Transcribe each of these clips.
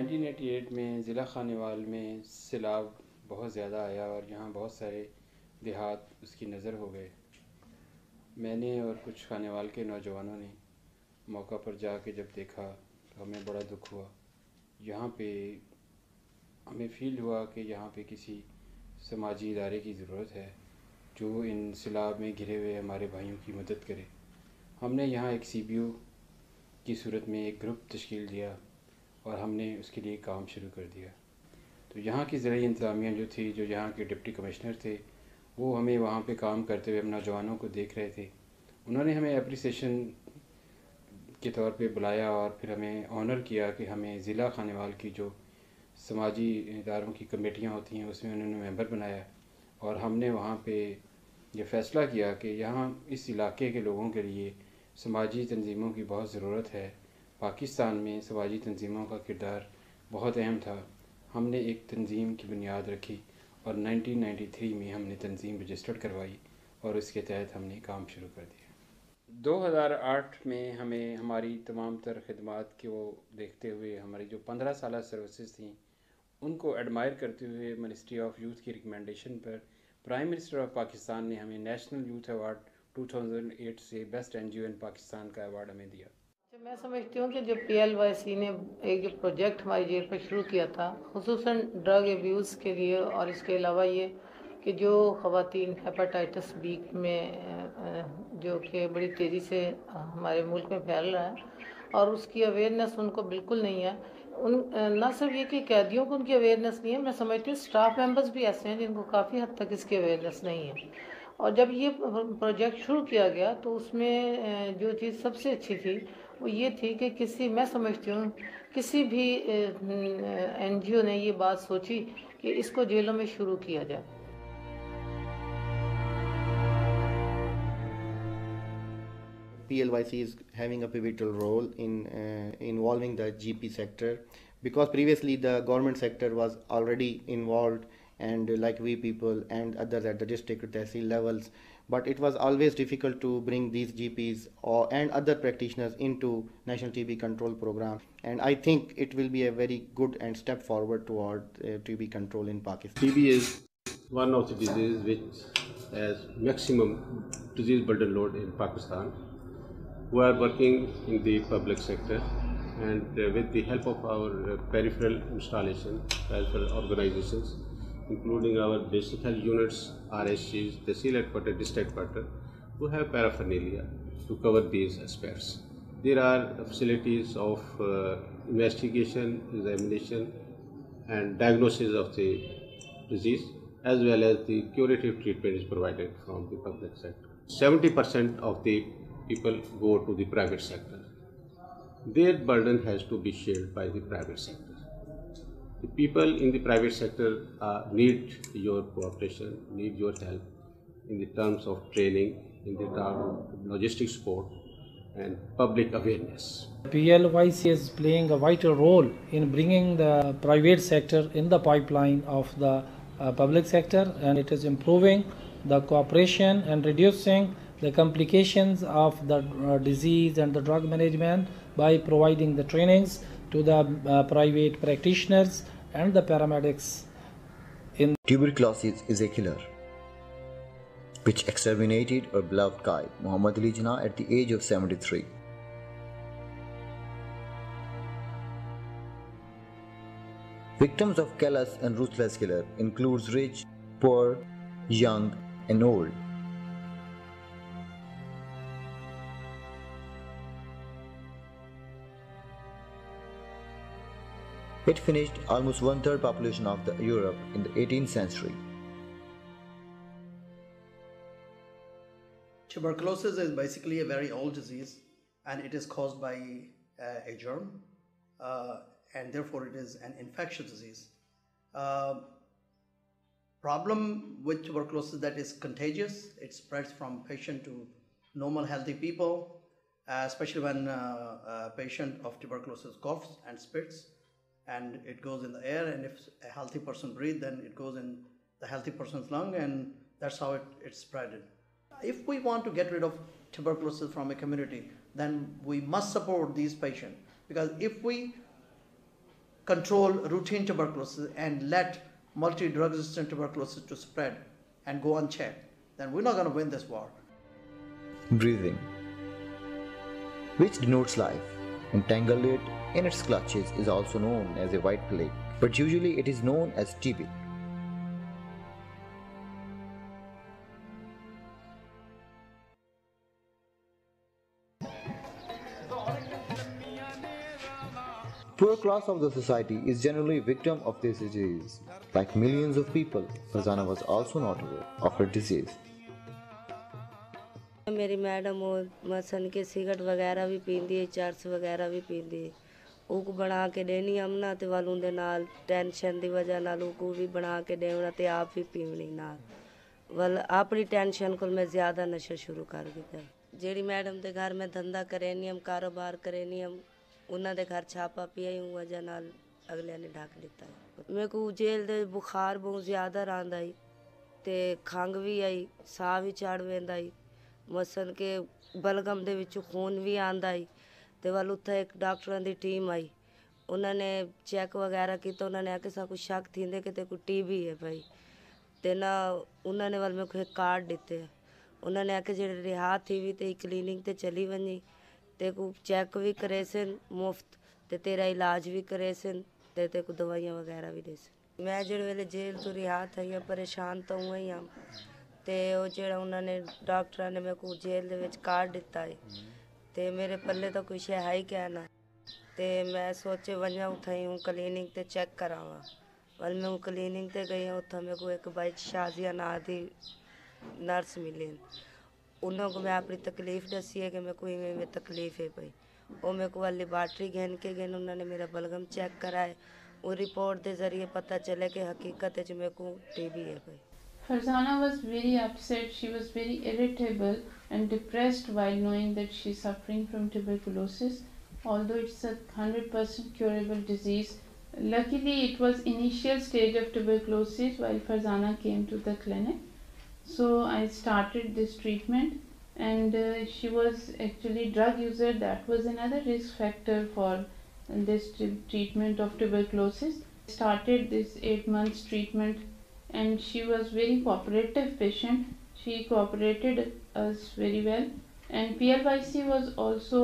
1988 में ज़िला खानेवाल में सैलाब बहुत ज़्यादा आया और यहाँ बहुत सारे देहात उसकी नज़र हो गए। मैंने और कुछ खानेवाल के नौजवानों ने मौका पर जाके जब देखा तो हमें बड़ा दुख हुआ। यहाँ पे हमें फ़ील हुआ कि यहाँ पे किसी समाजी इदारे की ज़रूरत है जो इन सैलाब में घिरे हुए हमारे भाइयों की मदद करे। हमने यहाँ एक CBO की सूरत में एक ग्रुप तश्कील दिया और हमने उसके लिए काम शुरू कर दिया। तो यहाँ की ज़राई इंतज़ामिया जो थी, जो यहाँ के डिप्टी कमिश्नर थे, वो हमें वहाँ पे काम करते हुए हम नौजवानों को देख रहे थे। उन्होंने हमें एप्रिसिएशन के तौर पे बुलाया और फिर हमें ऑनर किया कि हमें ज़िला खानेवाल की जो समाजी इदारों की कमेटियाँ होती हैं उसमें उन्होंने मेंबर बनाया। और हमने वहाँ पे ये फ़ैसला किया कि यहाँ इस इलाके के लोगों के लिए समाजी तंजीमों की बहुत ज़रूरत है। पाकिस्तान में समाजी तंजीमों का किरदार बहुत अहम था। हमने एक तंजीम की बुनियाद रखी और 1993 में हमने तंजीम रजिस्टर्ड करवाई और उसके तहत हमने काम शुरू कर दिया। 2008 में हमें हमारी तमाम तर खिदमात को देखते हुए हमारी जो 15 साल सर्विसेज थी उनको एडमायर करते हुए मिनिस्ट्री ऑफ यूथ की रिकमेंडेशन पर प्राइम मिनिस्टर ऑफ पाकिस्तान ने हमें नेशनल यूथ अवार्ड 2008 से बेस्ट NGO इन पाकिस्तान का अवार्ड हमें दिया। मैं समझती हूँ कि जो PLYC ने एक जो प्रोजेक्ट हमारी जेल पर शुरू किया था खुसूसन ड्रग एब्यूज़ के लिए, और इसके अलावा ये कि जो ख़वातीन हेपेटाइटिस B में जो कि बड़ी तेज़ी से हमारे मुल्क में फैल रहा है और उसकी अवेयरनेस उनको बिल्कुल नहीं है। ना सिर्फ ये कि कैदियों को उनकी अवेयरनेस नहीं है, मैं समझती हूँ स्टाफ मेंबर्स भी ऐसे हैं जिनको काफ़ी हद तक इसकी अवेयरनेस नहीं है। और जब ये प्रोजेक्ट शुरू किया गया तो उसमें जो चीज़ सबसे अच्छी थी वो ये थी कि मैं समझती हूँ किसी भी NGO ने ये बात सोची कि इसको जेलों में शुरू किया जाए। PLYC is having a pivotal role in involving the GP sector, because previously the government sector was already involved, and like we people and others at the district tehsil levels, but it was always difficult to bring these GPs and other practitioners into National TB Control Program, and I think it will be a very good and step forward toward TB control in Pakistan. TB is one of the diseases which has maximum disease burden load in Pakistan. We are working in the public sector, and with the help of our peripheral installation, peripheral organizations, including our basic health units, RSCs, Tehsil Headquarters, District Headquarters, we have paraphernalia to cover these aspects. There are facilities of investigation, examination, and diagnosis of the disease, as well as the curative treatment is provided from the public sector. 70% of the people go to the private sector. Their burden has to be shared by the private sector. The people in the private sector need your cooperation, need your help in the terms of training, in the terms of logistic support and public awareness. PLYC is playing a vital role in bringing the private sector in the pipeline of the public sector, and it is improving the cooperation and reducing the complications of the disease and the drug management by providing the trainings to the private practitioners and the paramedics. Tuberculosis is a killer which exterminated our beloved guide Muhammad Ali Jinnah at the age of 73. Victims of callous and ruthless killer includes rich, poor, young and old. It finished almost one-third population of Europe in the 18th century. Tuberculosis is basically a very old disease, and it is caused by a germ, and therefore it is an infectious disease. Problem with tuberculosis that is contagious. It spreads from patient to normal healthy people, especially when a patient of tuberculosis coughs and spits, and it goes in the air, and if a healthy person breathes, then it goes in the healthy person's lung, and that's how it's spreaded. If we want to get rid of tuberculosis from a community, then we must support these patients, because if we control routine tuberculosis and let multi-drug resistant tuberculosis to spread and go unchecked, then we're not going to win this war. Breathing, which denotes life, entangled in its clutches, is also known as a white plague, but usually it is known as TB. Poor class of the society is generally victim of this disease. Like millions of people, Farzana was also not aware of her disease. मेरी madam वो मसन के cigarette वगैरह भी पींदी है, चरस वगैरह भी पींदी है। ਉਹ ਬਣਾ ਕੇ ਦੇਣੀ ਅਮਨਾ ਤੇ ਵਾਲੂ ਦੇ ਨਾਲ ਟੈਨਸ਼ਨ ਦੀ ਵਜ੍ਹਾ ਨਾਲ ਉਹ ਵੀ ਬਣਾ ਕੇ ਦੇਣਾ ਤੇ ਆਪ ਵੀ ਪੀਣੀ ਨਾਲ ਵਲ ਆਪਣੀ ਟੈਨਸ਼ਨ ਕੋਲ ਮੈਂ ਜ਼ਿਆਦਾ ਨਸ਼ਾ ਸ਼ੁਰੂ ਕਰ ਦਿੱਤਾ। ਜਿਹੜੀ ਮੈਡਮ ਦੇ ਘਰ ਮੈਂ ਧੰਦਾ ਕਰੇ ਨਹੀਂ ਹਮ ਕਾਰੋਬਾਰ ਕਰੇ ਨਹੀਂ ਹਮ ਉਹਨਾਂ ਦੇ ਘਰ ਛਾਪਾ ਪਿਆ ਹੀ ਵਜ੍ਹਾ ਨਾਲ ਅਗਲੇ ਨੇ ਢੱਕ ਦਿੱਤਾ। ਮੇਰੇ ਕੋ ਜੇਲ੍ਹ ਦੇ ਬੁਖਾਰ ਬਹੁਤ ਜ਼ਿਆਦਾ ਰਹਿੰਦਾ ਹੈ ਤੇ ਖੰਗ ਵੀ ਆਈ, ਸਾਹ ਵੀ ਚੜ ਵੈਂਦਾ ਹੈ, ਮਸਨ ਕੇ ਬਲਗਮ ਦੇ ਵਿੱਚ ਖੂਨ ਵੀ ਆਂਦਾ ਹੈ। ਤੇ ਵੱਲ ਉੱਥੇ ਇੱਕ ਡਾਕਟਰਾਂ ਦੀ ਟੀਮ ਆਈ, ਉਹਨਾਂ ਨੇ ਚੈੱਕ ਵਗੈਰਾ ਕੀਤਾ, ਉਹਨਾਂ ਨੇ ਆਖਿਆ ਕੋਈ ਸ਼ੱਕ ਥੀਂਦੇ ਕਿ ਤੇ ਕੋਈ TB ਹੈ ਭਾਈ ਤੇ ਨਾ ਉਹਨਾਂ ਨੇ ਵੱਲ ਮੇਰੇ ਕੋਲ ਕਾਰਡ ਦਿੱਤੇ। ਉਹਨਾਂ ਨੇ ਆਖਿਆ ਜਿਹੜੇ ਰਿਹਾ ਥੀ ਵੀ ਤੇ ਕਲੀਨਿਕ ਤੇ ਚਲੀ ਵञी ਤੇ ਕੋ ਚੈੱਕ ਵੀ ਕਰੇ ਸਨ ਮੁਫਤ ਤੇ ਤੇਰਾ ਇਲਾਜ ਵੀ ਕਰੇ ਸਨ ਤੇ ਕੋ ਦਵਾਈਆਂ ਵਗੈਰਾ ਵੀ ਦੇ ਸਨ। ਮੈਂ ਜਿਹੜੇ ਵੇਲੇ ਜੇਲ੍ਹ ਤੋਂ ਰਿਹਾ ਥੀ ਪਰੇਸ਼ਾਨ ਤਾਂ ਹੋਈ ਹਾਂ ਤੇ ਉਹ ਜਿਹੜਾ ਉਹਨਾਂ ਨੇ ਡਾਕਟਰਾਂ ਨੇ ਮੇਰੇ ਕੋ ਜੇਲ੍ਹ ਦੇ ਵਿੱਚ ਕਾਰਡ ਦਿੱਤਾ ਹੈ ਤੇ ਮੇਰੇ ਪੱਲੇ ਤਾਂ ਕੁਛ ਹੈ ਹੀ ਕਿਆ ਨਾ ਤੇ ਮੈਂ ਸੋਚੇ ਵੰਜਾਂ ਉੱਥੇ ਹੂੰ ਕਲੀਨਿਕ ਤੇ ਚੈੱਕ ਕਰਾਵਾਂ। ਵੱਲ ਮੈਂ ਕਲੀਨਿਕ ਤੇ ਗਈ ਉੱਥੇ ਮੇਰੇ ਕੋ ਇੱਕ ਬਾਈ ਸ਼ਾਜ਼ੀਆ ਨਾਂ ਦੀ ਨਰਸ ਮਿਲੀ। ਉਹਨਾਂ को मैं अपनी तकलीफ़ दसी है कि मैं कोई में तकलीफ़ है भाई। वो मेरे को लेबार्ट्री घन के गए, उन्होंने मेरा बलगम चेक कराए, वो रिपोर्ट के ज़रिए पता चले कि हकीकत है मेरे को TB है भाई। Farzana was very upset. She was very irritable and depressed while knowing that she is suffering from tuberculosis. Although it's a 100% curable disease, luckily it was initial stage of tuberculosis while Farzana came to the clinic. So I started this treatment, and she was actually drug user. That was another risk factor for this treatment of tuberculosis. Started this 8 months treatment, and she was very cooperative patient. She cooperated us very well, and PLYC was also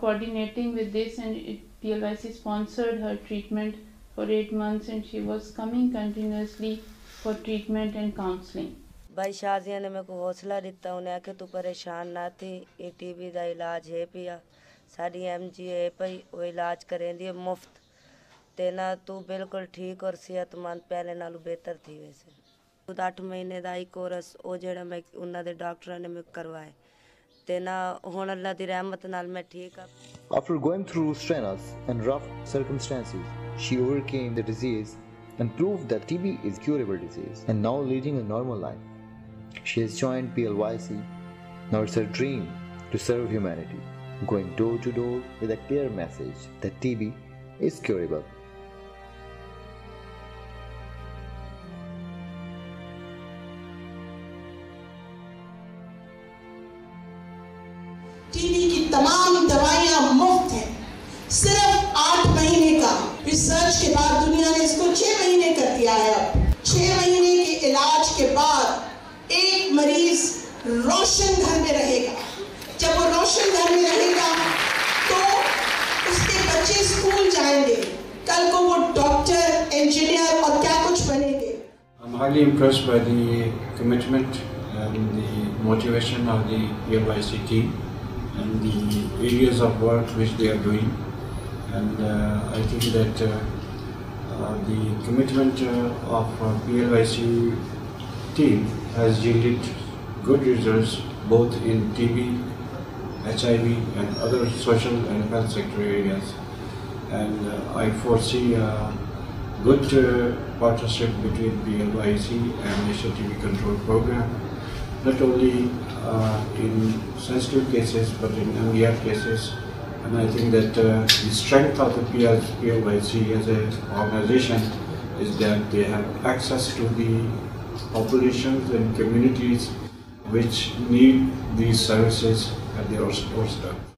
coordinating with this, and PLYC sponsored her treatment for 8 months, and she was coming continuously for treatment and counseling. भाई शाजिया ने मेरे को हौसला दिता, उन्हें आके तू परेशान ना थी, ये TB का इलाज है पिया, साड़ी MG है पई, वो इलाज करें दिए मुफ्त ते ना तू बिल्कुल ठीक और सेहतमंद पहले नालों बेहतर थी। वैसे 8 महीने का ही कोर्स वो जेड़ा मैं उन्होंने दे डॉक्टर ने मैं करवाए ते ना हुण अल्लाह दी रहमत नाल मैं ठीक हाँ। After going through strenuous and rough circumstances, she overcame the disease and proved that TB is a curable disease and now leading a normal life. She has joined PLYC. Now it's her dream to serve humanity, going door to door with a clear message that TB is curable. TB की तमाम दवाइयां मुफ्त हैं, सिर्फ 8 महीने का research के बाद दुनिया ने इसको 6 महीने कर दिया है। अब 6 महीने के इलाज के बाद एक मरीज रोशन घर में रहेगा। जब वो रोशन घर में रहेगा तो उसके बच्चे स्कूल जाएंगे, कल को वो डॉक्टर, इंजीनियर और क्या कुछ बनेंगे। I'm highly impressed by the commitment and the motivation of the PLYC team and the areas of work which they are doing, and I think that the commitment of PLYC team has yielded good results both in TB, HIV and other social and health sector areas, and I foresee a good partnership between PLYC and National TB Control Program, not only in sensitive cases but in MDR cases, and I think that the strength of the PLYC as an organization is that they have access to the populations and communities which need these services at their doorstep.